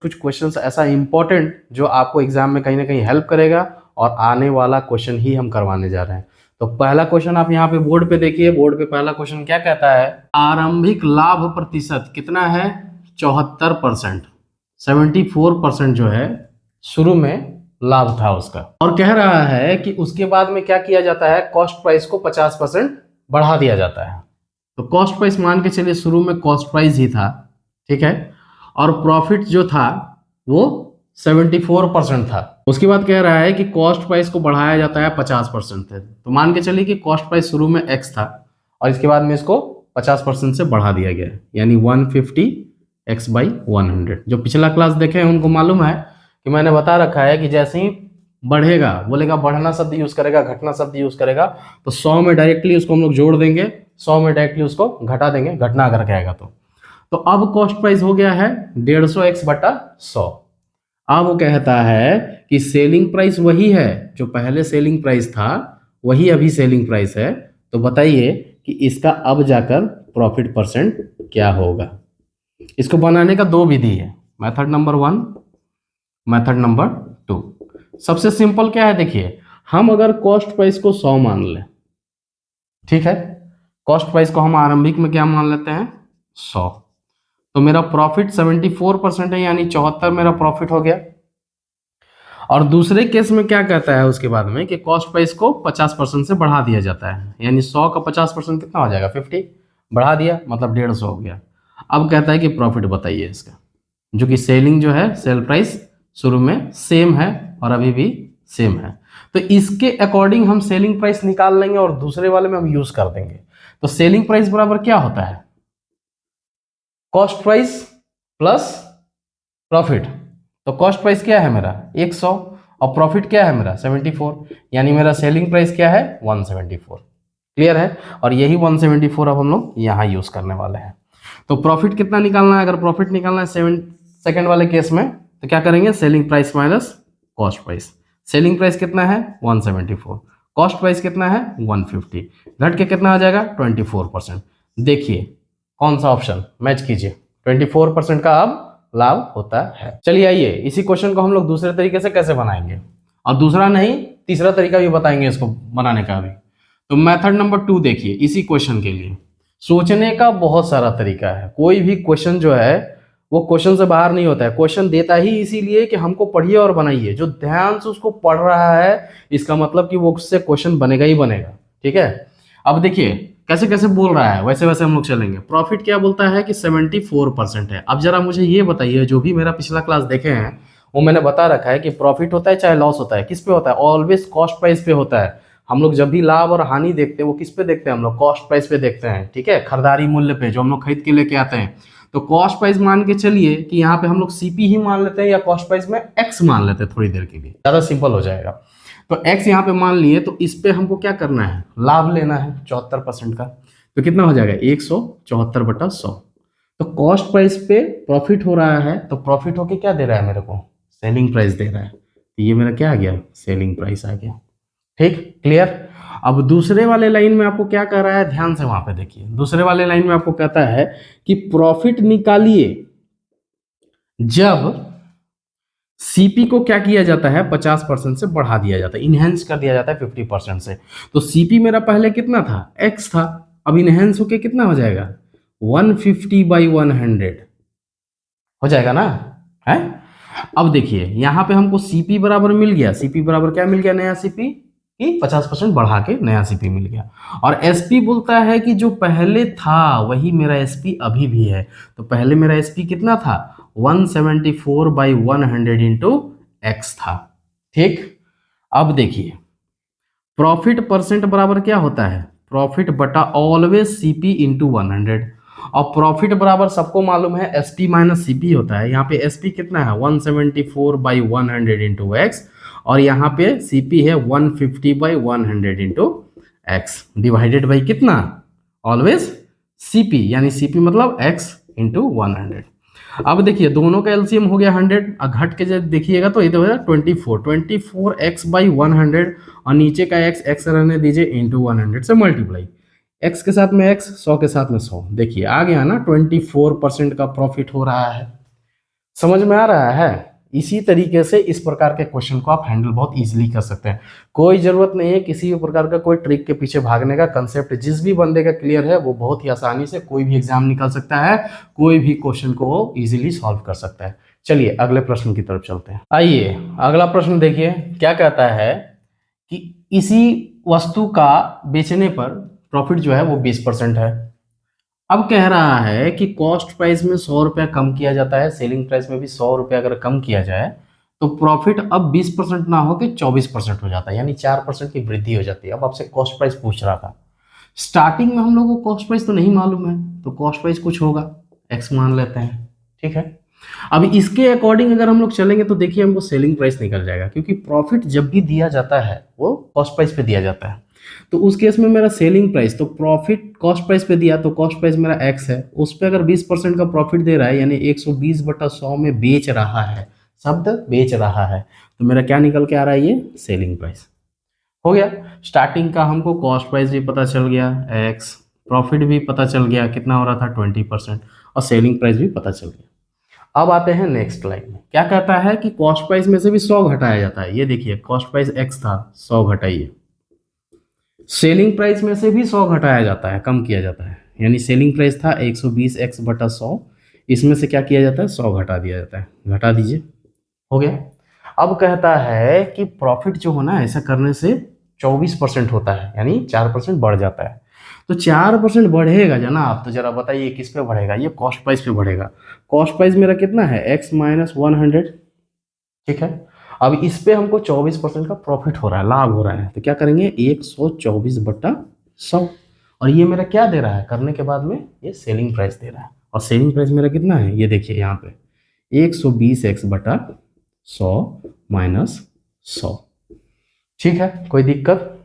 कुछ क्वेश्चंस ऐसा इंपॉर्टेंट जो आपको एग्जाम में कहीं ना कहीं हेल्प करेगा, और आने वाला क्वेश्चन ही हम करवाने जा रहे हैं। तो पहला क्वेश्चन आप यहाँ पे बोर्ड पे देखिए, बोर्ड पे पहला क्वेश्चन क्या कहता है, आरंभिक लाभ प्रतिशत कितना है, 74%। 74% जो है शुरू में लाभ था उसका, और कह रहा है कि उसके बाद में क्या किया जाता है, कॉस्ट प्राइस को 50% बढ़ा दिया जाता है। तो कॉस्ट प्राइस मान के चलिए शुरू में कॉस्ट प्राइस ही था, ठीक है, और प्रॉफिट जो था वो 74% था। उसके बाद कह रहा है कि कॉस्ट प्राइस को बढ़ाया जाता है 50% से। तो मान के चलिए कि कॉस्ट प्राइस शुरू में x था और इसके बाद में इसको 50% से बढ़ा दिया गया, यानी 150x/100। जो पिछला क्लास देखे हैं उनको मालूम है कि मैंने बता रखा है कि जैसे ही बढ़ेगा, बोलेगा बढ़ना शब्द यूज करेगा, घटना शब्द यूज करेगा, तो 100 में डायरेक्टली उसको हम लोग जोड़ देंगे, 100 में डायरेक्टली उसको घटा देंगे, घटना अगर कहेगा तो अब कॉस्ट प्राइस हो गया है 150x/100। अब वो कहता है कि सेलिंग प्राइस वही है जो पहले सेलिंग प्राइस था, वही अभी सेलिंग प्राइस है। तो बताइए कि इसका अब जाकर प्रॉफिट परसेंट क्या होगा। इसको बनाने का दो विधि है, मेथड नंबर 1, मेथड नंबर 2। सबसे सिंपल क्या है, देखिए हम अगर कॉस्ट प्राइस को 100 मान लें, ठीक है, कॉस्ट प्राइस को हम आरंभिक में क्या मान लेते हैं, 100, तो मेरा प्रॉफिट 74% है, यानी 74 मेरा प्रॉफिट हो गया। और दूसरे केस में क्या कहता है उसके बाद में कि कॉस्ट प्राइस को 50% से बढ़ा दिया जाता है, यानी 100 का 50% कितना हो जाएगा, 50, बढ़ा दिया मतलब 150 हो गया। अब कहता है कि प्रॉफिट बताइए इसका, जो कि सेलिंग जो है, सेल प्राइस शुरू में सेम है और अभी भी सेम है। तो इसके अकॉर्डिंग हम सेलिंग प्राइस निकाल लेंगे और दूसरे वाले में हम यूज कर देंगे। तो सेलिंग प्राइस बराबर क्या होता है, कॉस्ट प्राइस प्लस प्रॉफिट। तो कॉस्ट प्राइस क्या है मेरा 100 और प्रॉफिट क्या है मेरा 74, यानी मेरा सेलिंग प्राइस क्या है 174। क्लियर है, और यही 174 अब हम लोग यहाँ यूज करने वाले हैं। तो प्रॉफिट कितना निकालना है, अगर प्रॉफिट निकालना है सेकंड वाले केस में, तो क्या करेंगे, selling price minus cost price. Selling price कितना है 174, कॉस्ट प्राइस कितना है 150, घट के कितना आ जाएगा 24%। देखिए कौन सा ऑप्शन मैच कीजिए, 24% का अब लाभ होता है। चलिए आइए इसी क्वेश्चन को हम लोग दूसरे तरीके से कैसे बनाएंगे, और दूसरा नहीं तीसरा तरीका भी बताएंगे इसको बनाने का भी। तो मेथड नंबर 2 देखिए, इसी क्वेश्चन के लिए सोचने का बहुत सारा तरीका है। कोई भी क्वेश्चन जो है वो क्वेश्चन से बाहर नहीं होता है, क्वेश्चन देता ही इसीलिए कि हमको पढ़िए और बनाइए। जो ध्यान से उसको पढ़ रहा है इसका मतलब कि वो उससे क्वेश्चन बनेगा ही बनेगा, ठीक है। अब देखिए कैसे कैसे बोल रहा है, वैसे वैसे हम लोग चलेंगे। प्रॉफिट क्या बोलता है कि 74% है। अब जरा मुझे ये बताइए, जो भी मेरा पिछला क्लास देखे हैं वो मैंने बता रखा है कि प्रॉफिट होता है चाहे लॉस होता है, किस पे होता है, ऑलवेज कॉस्ट प्राइस पे होता है। हम लोग जब भी लाभ और हानि देखते हैं वो किस पे देखते हैं, हम लोग कॉस्ट प्राइस पे देखते हैं, ठीक है, खरीदारी मूल्य पे जो हम लोग खरीद के लेके आते हैं। तो कॉस्ट प्राइस मान के चलिए कि यहाँ पे हम लोग सीपी ही मान लेते हैं, या कॉस्ट प्राइस में एक्स मान लेते हैं, थोड़ी देर के लिए ज्यादा सिंपल हो जाएगा। तो x यहाँ पे मान लिए, तो इस पे हमको क्या करना है, लाभ लेना है 74% का। तो कितना हो जाएगा 174/100। तो कॉस्ट प्राइस पे प्रॉफिट हो रहा है, तो प्रॉफिट होके क्या दे रहा है मेरे को, सेलिंग प्राइस दे रहा है। तो ये मेरा क्या आ गया, सेलिंग प्राइस आ गया। ठीक, क्लियर। अब दूसरे वाले लाइन में आपको क्या कह रहा है, ध्यान से वहां पे देखिए। दूसरे वाले लाइन में आपको कहता है कि प्रॉफिट निकालिए जब सीपी को क्या किया जाता है 50% से बढ़ा दिया जाता है, इनहेंस कर दिया जाता है 50% से। तो सीपी मेरा पहले कितना था, x था, अब इनहेंस होके कितना हो जाएगा 150/100 हो जाएगा ना, है। अब देखिए यहाँ पे हमको सीपी बराबर मिल गया, सीपी बराबर क्या मिल गया, नया सीपी कि 50% बढ़ा के नया सीपी मिल गया। और एसपी बोलता है कि जो पहले था वही मेरा एसपी अभी भी है। तो पहले मेरा एसपी कितना था 174/100 इंटू एक्स था। ठीक, अब देखिए प्रॉफिट परसेंट बराबर क्या होता है, प्रॉफिट बटा ऑलवेज सीपी इंटू 100। और प्रॉफिट बराबर सबको मालूम है एसपी माइनस सीपी होता है। यहाँ पे एसपी कितना है 174/100 इंटू एक्स, और यहाँ पे सीपी है 150/100 इंटू एक्स, डिवाइडेड बाई कितना, ऑलवेज सीपी, यानी सीपी मतलब एक्स इंटू 100। अब देखिए दोनों का एलसीएम हो गया 100, घट के जब देखिएगा तो ये तो है 24x/100, और नीचे का x रहने दीजिए इंटू 100 से मल्टीप्लाई, x के साथ में x, 100 के साथ में 100। देखिए आ गया ना 24% का प्रॉफिट हो रहा है। समझ में आ रहा है? इसी तरीके से इस प्रकार के क्वेश्चन को आप हैंडल बहुत इजीली कर सकते हैं। कोई जरूरत नहीं है किसी भी प्रकार का कोई ट्रिक के पीछे भागने का। कंसेप्ट जिस भी बंदे का क्लियर है वो बहुत ही आसानी से कोई भी एग्जाम निकल सकता है, कोई भी क्वेश्चन को वो इजीली सॉल्व कर सकता है। चलिए अगले प्रश्न की तरफ चलते हैं। आइए अगला प्रश्न देखिए क्या कहता है कि इसी वस्तु का बेचने पर प्रॉफिट जो है वो 20% है। अब कह रहा है कि कॉस्ट प्राइस में 100 रुपया कम किया जाता है, सेलिंग प्राइस में भी 100 रुपया अगर कम किया जाए तो प्रॉफिट अब 20% ना हो के 24% हो जाता है, यानी 4% की वृद्धि हो जाती है। अब आपसे कॉस्ट प्राइस पूछ रहा था। स्टार्टिंग में हम लोगों को कॉस्ट प्राइस तो नहीं मालूम है, तो कॉस्ट प्राइस कुछ होगा, एक्स मान लेते हैं, ठीक है। अब इसके अकॉर्डिंग अगर हम लोग चलेंगे तो देखिए हमको सेलिंग प्राइस निकल जाएगा, क्योंकि प्रॉफिट जब भी दिया जाता है वो कॉस्ट प्राइस पे दिया जाता है। तो उस केस में मेरा सेलिंग प्राइस, तो प्रॉफिट कॉस्ट प्राइस पे दिया तो कॉस्ट प्राइस मेरा एक्स है, उस पर अगर 20% का प्रॉफिट दे रहा है यानी 120/100 में बेच रहा है, शब्द बेच रहा है, तो मेरा क्या निकल के आ रहा है, ये सेलिंग प्राइस हो गया। स्टार्टिंग का हमको कॉस्ट प्राइस भी पता चल गया एक्स, प्रॉफिट भी पता चल गया कितना हो रहा था 20%, और सेलिंग प्राइस भी पता चल गया। अब आते हैं नेक्स्ट लाइन में, क्या कहता है कि कॉस्ट प्राइस में से भी 100 घटाया जाता है। ये देखिए कॉस्ट प्राइस एक्स था, 100 घटाइए। सेलिंग प्राइस में से भी 100 घटाया जाता है, कम किया जाता है, यानी सेलिंग प्राइस था 120x/100, इसमें से क्या किया जाता है, 100 घटा दिया जाता है। घटा दीजिए, हो गया। अब कहता है कि प्रॉफिट जो होना ऐसा करने से 24% होता है, यानी 4% बढ़ जाता है। तो 4% बढ़ेगा जनाब, तो जरा बताइए किस पे बढ़ेगा, ये कॉस्ट प्राइस पे बढ़ेगा। कॉस्ट प्राइस मेरा कितना है, x - 100, ठीक है। अब इस पे हमको 24% का प्रॉफिट हो रहा है, लाभ हो रहा है, तो क्या करेंगे 124/100, और ये मेरा क्या दे रहा है करने के बाद में, ये सेलिंग प्राइस दे रहा है। और सेलिंग प्राइस मेरा कितना है, ये देखिए यहाँ पे 120x/100 माइनस 100, ठीक है, कोई दिक्कत।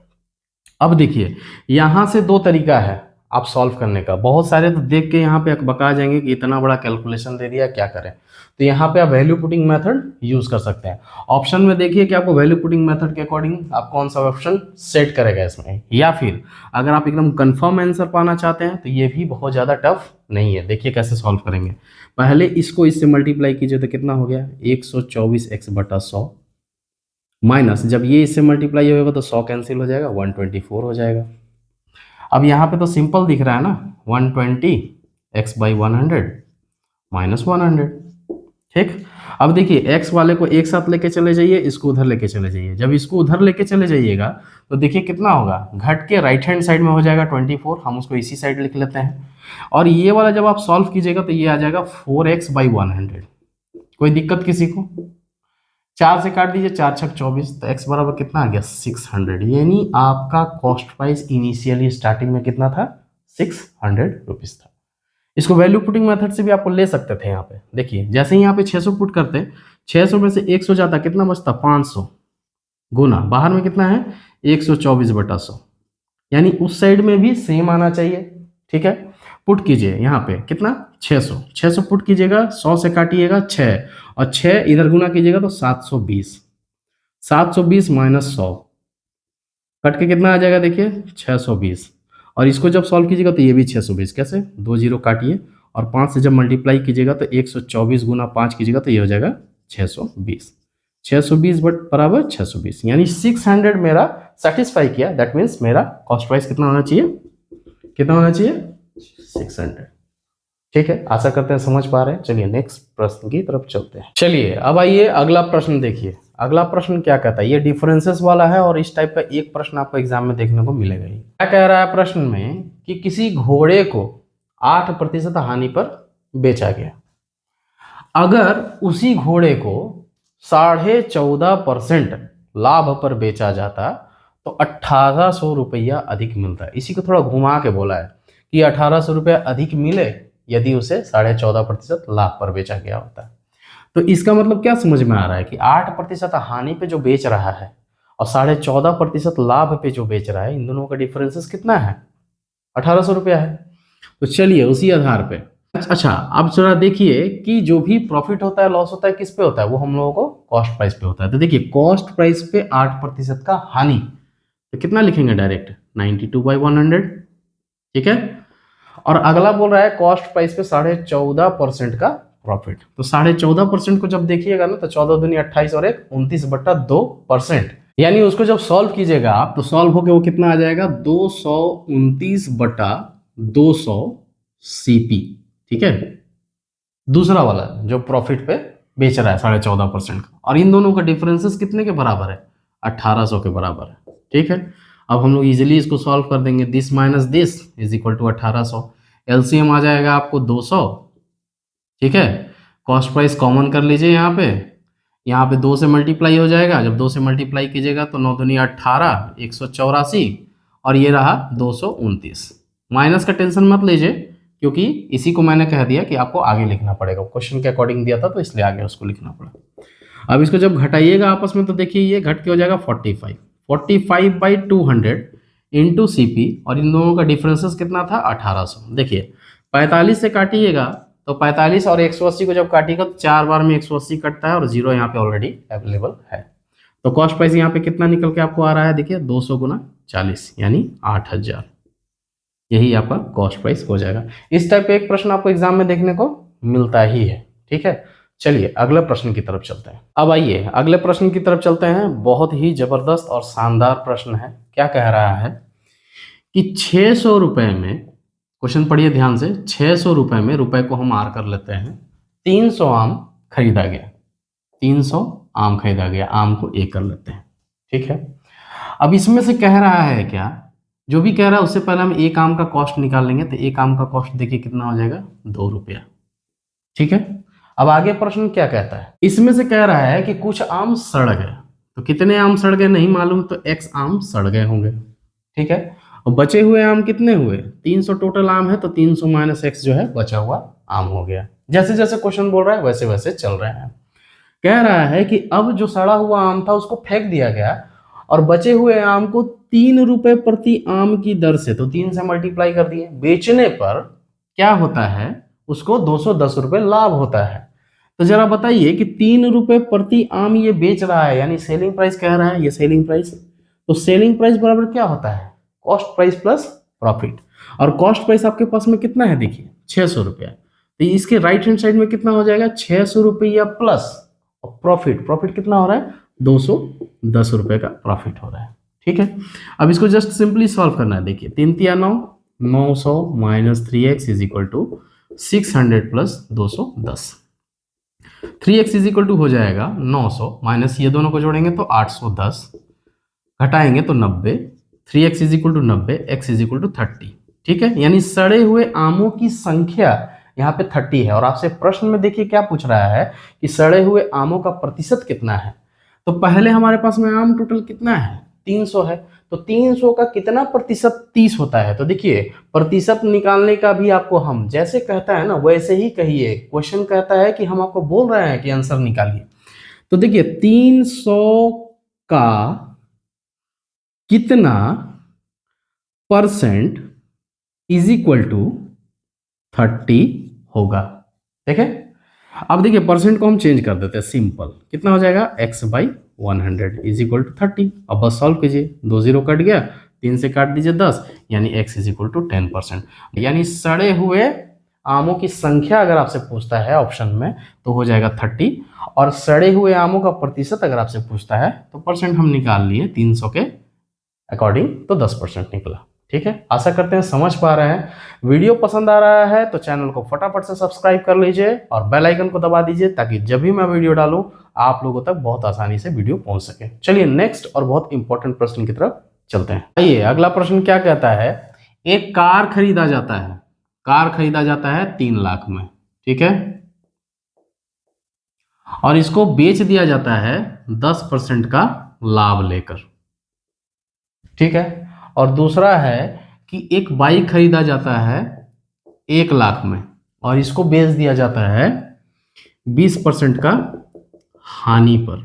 अब देखिए यहाँ से दो तरीका है आप सॉल्व करने का। बहुत सारे तो देख के यहाँ पे बका जाएंगे कि इतना बड़ा कैलकुलेशन दे दिया क्या करें, तो यहाँ पे आप वैल्यू पुटिंग मेथड यूज कर सकते हैं। ऑप्शन में देखिए कि आपको वैल्यू पुटिंग मेथड के अकॉर्डिंग आप कौन सा ऑप्शन सेट करेगा इसमें, या फिर अगर आप एकदम कंफर्म आंसर पाना चाहते हैं तो ये भी बहुत ज़्यादा टफ नहीं है। देखिए कैसे सॉल्व करेंगे, पहले इसको इससे मल्टीप्लाई कीजिए तो कितना हो गया 124x/100 माइनस, जब ये इससे मल्टीप्लाई होगा तो 100 कैंसिल हो जाएगा, 124 हो जाएगा। अब यहाँ पे तो सिंपल दिख रहा है ना, 120x/100 माइनस 100, ठीक। अब देखिए x वाले को एक साथ लेके चले जाइए, इसको उधर लेके चले जाइए। जब इसको उधर लेके चले जाइएगा तो देखिए कितना होगा, घट के राइट हैंड साइड में हो जाएगा 24, हम उसको इसी साइड लिख लेते हैं। और ये वाला जब आप सॉल्व कीजिएगा तो ये आ जाएगा 4x/100। कोई दिक्कत किसी को, 4 से काट दीजिए, 4 छक 24, तो x बराबर कितना आ गया 600। यानी आपका कॉस्ट प्राइस इनिशियली स्टार्टिंग में कितना था, 600 रुपीज था। इसको वैल्यू पुटिंग मेथड से भी आपको ले सकते थे। यहाँ पे देखिए जैसे ही यहाँ पे 600 पुट करते, 600 में से 100 जाता, कितना बचता 500, गुना बाहर में कितना है 124/100, यानी उस साइड में भी सेम आना चाहिए, ठीक है। पुट कीजिए यहाँ पे कितना 600 पुट कीजिएगा, 100 से काटिएगा 6, और 6 इधर गुना कीजिएगा तो 720 माइनस 100 कट के कितना आ जाएगा, देखिए 620। और इसको जब सॉल्व कीजिएगा तो ये भी 620, कैसे 2 जीरो काटिए और 5 से जब मल्टीप्लाई कीजिएगा तो 124 गुना 5 कीजिएगा तो ये हो जाएगा 620। 620 बराबर 620, यानी 600 मेरा सेटिस्फाई किया। दैट मीन्स मेरा कॉस्ट प्राइस कितना होना चाहिए, कितना होना चाहिए 600, ठीक है। आशा करते हैं समझ पा रहे हैं। चलिए नेक्स्ट प्रश्न की तरफ चलते हैं। चलिए अब आइए अगला प्रश्न देखिए। अगला प्रश्न क्या कहता है, ये डिफरेंसेस वाला है और इस टाइप का एक प्रश्न आपको एग्जाम में देखने को मिलेगा ही। क्या कह रहा है प्रश्न में कि किसी घोड़े को 8% हानि पर बेचा गया, अगर उसी घोड़े को 14.5% लाभ पर बेचा जाता तो 1800 रुपया अधिक मिलता है। इसी को थोड़ा घुमा के बोला है कि 1800 रुपया अधिक मिले यदि उसे 14.5% लाभ पर बेचा गया होता है। तो इसका मतलब क्या समझ में आ रहा है कि 8% हानि पे जो बेच रहा है और 14.5% लाभ पे जो बेच रहा है, इन दोनों का डिफरेंसेस कितना है, 1800 रुपया है। तो चलिए उसी आधार पे, अच्छा अब जरा देखिए कि जो भी प्रॉफिट होता है लॉस होता है किस पे होता है, वो हम लोगों को कॉस्ट प्राइस पे होता है। तो देखिए कॉस्ट प्राइस पे 8% का हानि, तो कितना लिखेंगे डायरेक्ट 92/100, ठीक है। और अगला बोल रहा है कॉस्ट प्राइस पे 14.5% का प्रॉफिट। तो 14.5% को जब देखिएगा ना तो 14 दूनी 28 और 1 29/2%, यानी उसको जब सॉल्व कीजिएगा आप तो सॉल्व होके वो कितना आ जाएगा 229/200 CP। ठीक है, दूसरा वाला जो प्रॉफिट पे बेच रहा है 14.5% का, और इन दोनों का डिफरेंसेस कितने के बराबर है 1800 के बराबर है। ठीक है, अब हम लोग इजीली इसको सॉल्व कर देंगे, this minus this is equal to 1800, LCM आ जाएगा आपको 200। ठीक है, कॉस्ट प्राइस कॉमन कर लीजिए, यहाँ पे 2 से मल्टीप्लाई हो जाएगा, जब 2 से मल्टीप्लाई कीजिएगा तो 9 दूनी 18 184 और ये रहा 229। माइनस का टेंशन मत लीजिए क्योंकि इसी को मैंने कह दिया कि आपको आगे लिखना पड़ेगा, क्वेश्चन के अकॉर्डिंग दिया था तो इसलिए आगे उसको लिखना पड़ा। अब इसको जब घटाइएगा आपस में तो देखिए ये घट के हो जाएगा 45/200 इंटू CP, और इन दोनों का डिफरेंसेस कितना था 1800। देखिए 45 से काटिएगा तो 45 और 180 को जब काटिएगा तो 4 बार में 180 कटता है और 0 यहाँ पे ऑलरेडी अवेलेबल है। तो कॉस्ट प्राइस यहाँ पे कितना निकल के आपको आ रहा है, देखिए 200 गुना 40 यानी 8000, यही आपका कॉस्ट प्राइस हो जाएगा। इस टाइप का एक प्रश्न आपको एग्जाम में देखने को मिलता ही है। ठीक है, चलिए अगले प्रश्न की तरफ चलते हैं। अब आइए अगले प्रश्न की तरफ चलते हैं, बहुत ही जबरदस्त और शानदार प्रश्न है। क्या कह रहा है कि 600 रुपए में, क्वेश्चन पढ़िए ध्यान से, 600 रुपए में, रुपए को हम आर कर लेते हैं, 300 आम खरीदा गया, 300 आम खरीदा गया, आम को ए कर लेते हैं। ठीक है, अब इसमें से कह रहा है क्या, जो भी कह रहा है उससे पहले हम एक आम का कॉस्ट निकाल लेंगे, तो एक आम का कॉस्ट देखिए कितना हो जाएगा 2 रुपया। ठीक है, अब आगे प्रश्न क्या कहता है, इसमें से कह रहा है कि कुछ आम सड़ गए, तो कितने आम सड़ गए नहीं मालूम, तो x आम सड़ गए होंगे। ठीक है, और बचे हुए आम कितने हुए, 300 टोटल आम है तो 300 माइनस x जो है बचा हुआ आम हो गया। जैसे जैसे क्वेश्चन बोल रहा है वैसे वैसे चल रहे हैं। कह रहा है कि अब जो सड़ा हुआ आम था उसको फेंक दिया गया और बचे हुए आम को 3 रुपए प्रति आम की दर से, तो 3 से मल्टीप्लाई कर दिए, बेचने पर क्या होता है, उसको 210 रुपए लाभ होता है। तो जरा बताइए कि 3 रुपए प्रति आम ये बेच रहा है, यानी सेलिंग प्राइस कह रहा है, ये सेलिंग प्राइस, तो सेलिंग प्राइस बराबर क्या होता है, कॉस्ट प्राइस प्लस प्रॉफिट, और कॉस्ट प्राइस आपके पास में कितना है, देखिए 600 रुपया, तो इसके राइट हैंड साइड में कितना हो जाएगा 600 रुपया प्लस प्रॉफिट, प्रॉफिट कितना हो रहा है 210 रुपए का प्रॉफिट हो रहा है। ठीक है, अब इसको जस्ट सिंपली सॉल्व करना है। देखिए 3 तिया 9, 900 minus 3x is equal to 600 plus 210, 3x is equal to हो जाएगा 900 माइनस ये दोनों को जोड़ेंगे तो 810, घटाएंगे तो 90, 3x is equal to 90, x is equal to 30। ठीक है, यानी सड़े हुए आमों की संख्या यहाँ पे 30 है, और आपसे प्रश्न में देखिए क्या पूछ रहा है कि सड़े हुए आमों का प्रतिशत कितना है। तो पहले हमारे पास में आम टोटल कितना है 300 है, तो 300 का कितना प्रतिशत 30 होता है, तो देखिए प्रतिशत निकालने का भी आपको हम जैसे कहता है ना वैसे ही कहिए, क्वेश्चन कहता है कि हम आपको बोल रहे हैं कि आंसर निकालिए। तो देखिए 300 का कितना परसेंट इज इक्वल टू 30 होगा। देखें, अब देखिए परसेंट को हम चेंज कर देते हैं, सिंपल कितना हो जाएगा x/100 इज इक्वल टू 30। अब बस सॉल्व कीजिए, 2 0 कट गया, 3 से काट दीजिए 10, यानी x इज इक्वल टू 10%, यानी सड़े हुए आमों की संख्या अगर आपसे पूछता है ऑप्शन में तो हो जाएगा 30, और सड़े हुए आमों का प्रतिशत अगर आपसे पूछता है तो परसेंट हम निकाल लिए 300 के अकॉर्डिंग, तो 10% निकला। ठीक है, आशा करते हैं समझ पा रहे हैं। वीडियो पसंद आ रहा है तो चैनल को फटाफट से सब्सक्राइब कर लीजिए और बेल आइकन को दबा दीजिए ताकि जब भी मैं वीडियो डालूं आप लोगों तक बहुत आसानी से वीडियो पहुंच सके। चलिए नेक्स्ट और बहुत इंपॉर्टेंट प्रश्न की तरफ चलते हैं। आइए अगला प्रश्न क्या कहता है, एक कार खरीदा जाता है, कार खरीदा जाता है 3 लाख में, ठीक है, और इसको बेच दिया जाता है 10% का लाभ लेकर। ठीक है, और दूसरा है कि एक बाइक खरीदा जाता है 1 लाख में और इसको बेच दिया जाता है 20% का हानि पर।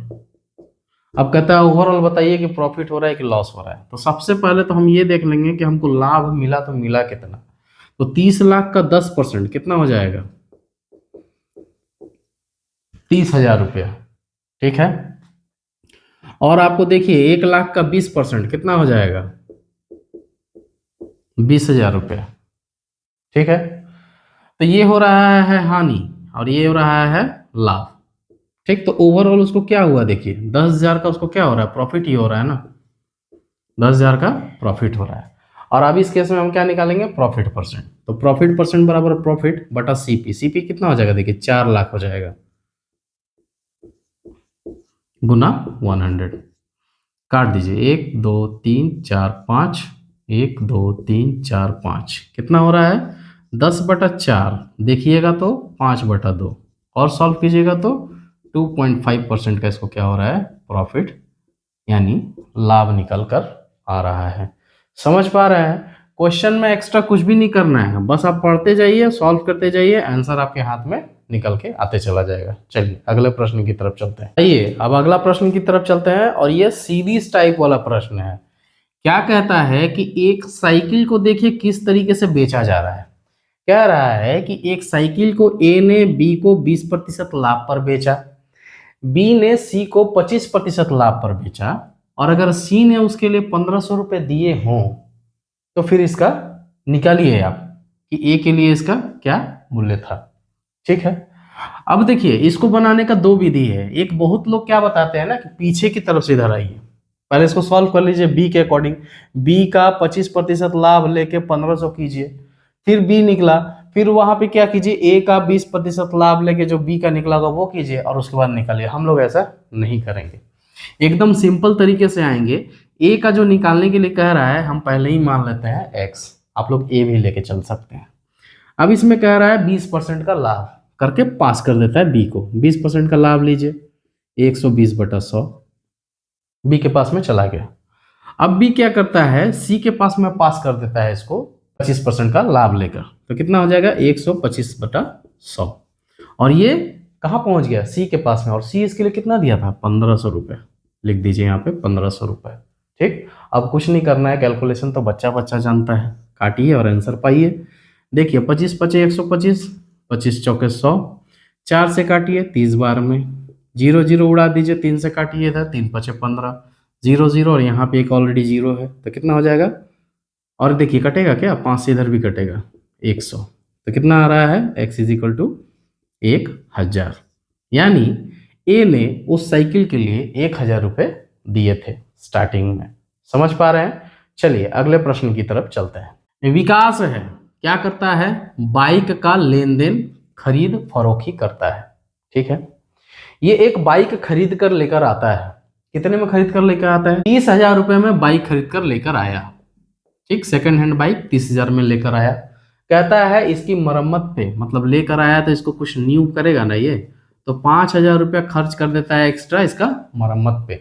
अब कहता है ओवरऑल बताइए कि प्रॉफिट हो रहा है कि लॉस हो रहा है। तो सबसे पहले तो हम ये देख लेंगे कि हमको लाभ मिला तो मिला कितना, तो 30 लाख का 10% कितना हो जाएगा 30,000 रुपया। ठीक है, और आपको देखिए 1 लाख का 20% कितना हो जाएगा 20,000 रुपया। ठीक है, तो ये हो रहा है हानि और ये हो रहा है लाभ। ठीक, तो ओवरऑल उसको क्या हुआ देखिए, 10,000 का उसको क्या हो रहा है, प्रॉफिट ही हो रहा है ना, 10,000 का प्रॉफिट हो रहा है। और अब इस केस में हम क्या निकालेंगे, प्रॉफिट परसेंट। तो प्रॉफिट परसेंट बराबर प्रॉफिट बटा सीपी। सीपी कितना हो जाएगा देखिए, 4 लाख हो जाएगा, गुना 100। काट दीजिए, 1 2 3 4 5, 1 2 3 4 5, कितना हो रहा है 10/4, देखिएगा तो 5/2, और सॉल्व कीजिएगा तो 2.5% का इसको क्या हो रहा है, प्रॉफिट यानी लाभ निकल कर आ रहा है। समझ पा रहे हैं, क्वेश्चन में एक्स्ट्रा कुछ भी नहीं करना है, बस आप पढ़ते जाइए, सॉल्व करते जाइए, आंसर आपके हाथ में निकल के आते चला जाएगा। चलिए अगले प्रश्न की तरफ चलते हैं। आइए अब अगला प्रश्न की तरफ चलते हैं, और ये सीरीज टाइप वाला प्रश्न है। क्या कहता है कि एक साइकिल को देखिए किस तरीके से बेचा जा रहा है। कह रहा है कि एक साइकिल को ए ने बी को 20% लाभ पर बेचा, बी ने सी को 25% लाभ पर बेचा, और अगर सी ने उसके लिए 1500 रुपए दिए हों तो फिर इसका निकालिए आप कि ए के लिए इसका क्या मूल्य था। ठीक है, अब देखिए इसको बनाने का दो विधि है। एक, बहुत लोग क्या बताते हैं ना कि पीछे की तरफ से इधर आइए, पहले इसको सॉल्व कर लीजिए बी के अकॉर्डिंग। बी का 25% लाभ लेके 1500 कीजिए, फिर बी निकला, फिर वहां पे क्या कीजिए, ए का 20% लाभ लेके जो बी का निकला होगा वो कीजिए, और उसके बाद निकालिए। हम लोग ऐसा नहीं करेंगे, एकदम सिंपल तरीके से आएंगे। ए का जो निकालने के लिए कह रहा है हम पहले ही मान लेते हैं एक्स, आप लोग ए भी लेके चल सकते हैं। अब इसमें कह रहा है 20% का लाभ करके पास कर देता है बी को। 20% का लाभ लीजिए, 120/100 बी के पास में चला गया। अब बी क्या करता है, सी के पास में पास कर देता है इसको 25% का लाभ लेकर, तो कितना हो जाएगा 125/100, और ये कहाँ पहुंच गया, सी के पास में, और सी इसके लिए कितना दिया था, 1500 रुपये। लिख दीजिए यहाँ पे 1500 रुपये। ठीक, अब कुछ नहीं करना है, कैलकुलेशन तो बच्चा बच्चा जानता है, काटिए और आंसर पाइए। देखिए 25 पचे 125, 25 चौके 100, 4 से काटिए 30 बार में, 0 0 उड़ा दीजिए, 3 से काटिए इधर, 3 पचे 15, 0 0, और यहाँ पे एक ऑलरेडी 0 है, तो कितना हो जाएगा, और देखिए कटेगा क्या, 5 से इधर भी कटेगा, 100, तो कितना आ रहा है, x = 1000। यानी ए ने उस साइकिल के लिए 1000 रुपये दिए थे स्टार्टिंग में। समझ पा रहे हैं। चलिए अगले प्रश्न की तरफ चलते हैं। विकास है, क्या करता है, बाइक का लेन देन खरीद फरोख्त करता है। ठीक है, ये एक बाइक खरीद कर लेकर आता है। कितने में खरीद कर लेकर आता है, 30,000 रुपये में बाइक खरीद कर लेकर आया। ठीक, सेकंड हैंड बाइक 30,000 में लेकर आया। कहता है इसकी मरम्मत पे, मतलब लेकर आया तो इसको कुछ न्यू करेगा ना ये, तो 5,000 रुपया खर्च कर देता है एक्स्ट्रा इसका मरम्मत पे।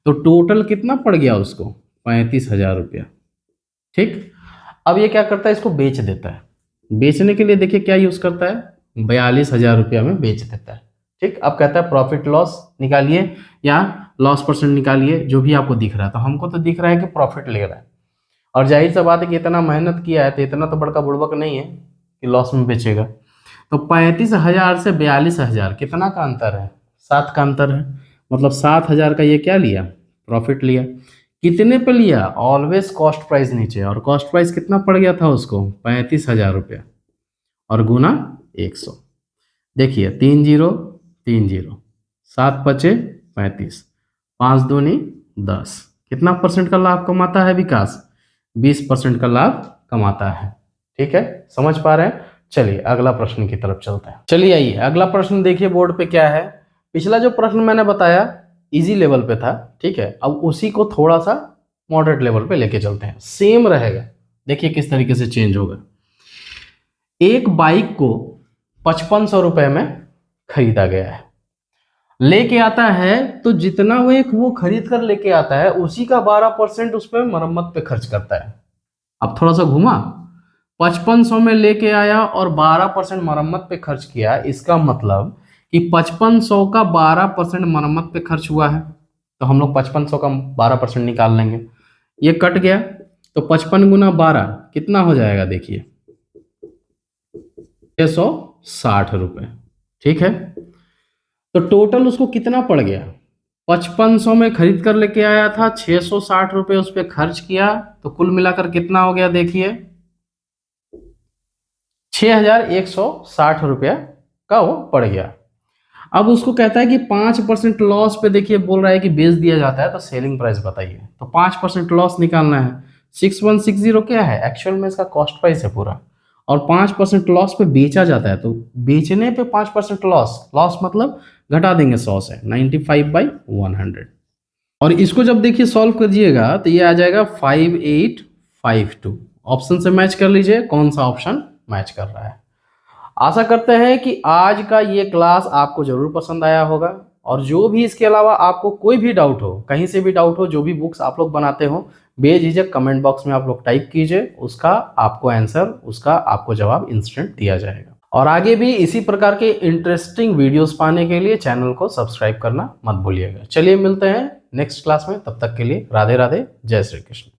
तो टोटल कितना पड़ गया उसको, 35,000 रुपया। ठीक, अब ये क्या करता है, इसको बेच देता है। बेचने के लिए देखिए क्या यूज करता है, 42,000 रुपया में बेच देता है। ठीक, अब कहता है प्रॉफिट लॉस निकालिए या लॉस परसेंट निकालिए, जो भी आपको दिख रहा है। तो हमको तो दिख रहा है कि प्रॉफिट ले रहा है, और जाहिर सा बात है कि इतना मेहनत किया है तो इतना तो बड़का बुड़बक नहीं है कि लॉस में बेचेगा। तो 35,000 से 42,000 कितना का अंतर है, 7 का अंतर है। मतलब 7,000 का ये क्या लिया, प्रॉफिट लिया। कितने पे लिया, ऑलवेज कॉस्ट प्राइस नीचे, और कॉस्ट प्राइस कितना पड़ गया था उसको, 35,000 रुपया, और गुना 100। देखिए 3 0 3 0, 7 पचे 35, 5 दूनी 10, कितना परसेंट का लाभ कमाता है विकास, 20% का लाभ कमाता है। ठीक है, समझ पा रहे हैं। चलिए अगला प्रश्न की तरफ चलते हैं। चलिए आइए अगला प्रश्न देखिए बोर्ड पे क्या है। पिछला जो प्रश्न मैंने बताया इजी लेवल पे था, ठीक है, अब उसी को थोड़ा सा मॉडरेट लेवल पे लेके चलते हैं, सेम रहेगा। देखिए किस तरीके से चेंज होगा। एक बाइक को 5500 रुपए में खरीदा गया है, लेके आता है तो जितना वो खरीद कर लेके आता है उसी का 12% उस पर मरम्मत पे खर्च करता है। अब थोड़ा सा घुमा, 5500 में लेके आया और 12% मरम्मत पे खर्च किया, इसका मतलब कि 5500 का 12% मरम्मत पे खर्च हुआ है। तो हम लोग 5500 का 12% निकाल लेंगे, ये कट गया, तो 55 गुना 12 कितना हो जाएगा, देखिए 660 रुपये। ठीक है, तो टोटल उसको कितना पड़ गया, 5500 में खरीद कर लेके आया था, 660 रुपये उस पर खर्च किया, तो कुल मिलाकर कितना हो गया, देखिए 6,160 रुपया का वो बढ़ गया। अब उसको कहता है कि 5% लॉस पे देखिए बोल रहा है कि बेच दिया जाता है, तो सेलिंग प्राइस बताइए। तो 5% लॉस निकालना है। 6160 क्या है, एक्चुअल में इसका कॉस्ट प्राइस है पूरा, और 5% लॉस पे बेचा जाता है, तो बेचने पे 5% लॉस, लॉस मतलब घटा देंगे 100 से, 95/100। और इसको जब देखिए सॉल्व करिएगा तो ये आ जाएगा 5852। ऑप्शन से मैच कर लीजिए कौन सा ऑप्शन मैच कर रहा है। आशा करते हैं कि आज का ये क्लास आपको जरूर पसंद आया होगा, और जो भी इसके अलावा आपको कोई भी डाउट हो, कहीं से भी डाउट हो, जो भी बुक्स आप लोग बनाते हो, बेझिझक कमेंट बॉक्स में आप लोग टाइप कीजिए, उसका आपको आंसर, उसका आपको जवाब इंस्टेंट दिया जाएगा। और आगे भी इसी प्रकार के इंटरेस्टिंग वीडियोस पाने के लिए चैनल को सब्सक्राइब करना मत भूलिएगा। चलिए मिलते हैं नेक्स्ट क्लास में, तब तक के लिए राधे राधे, जय श्री कृष्ण।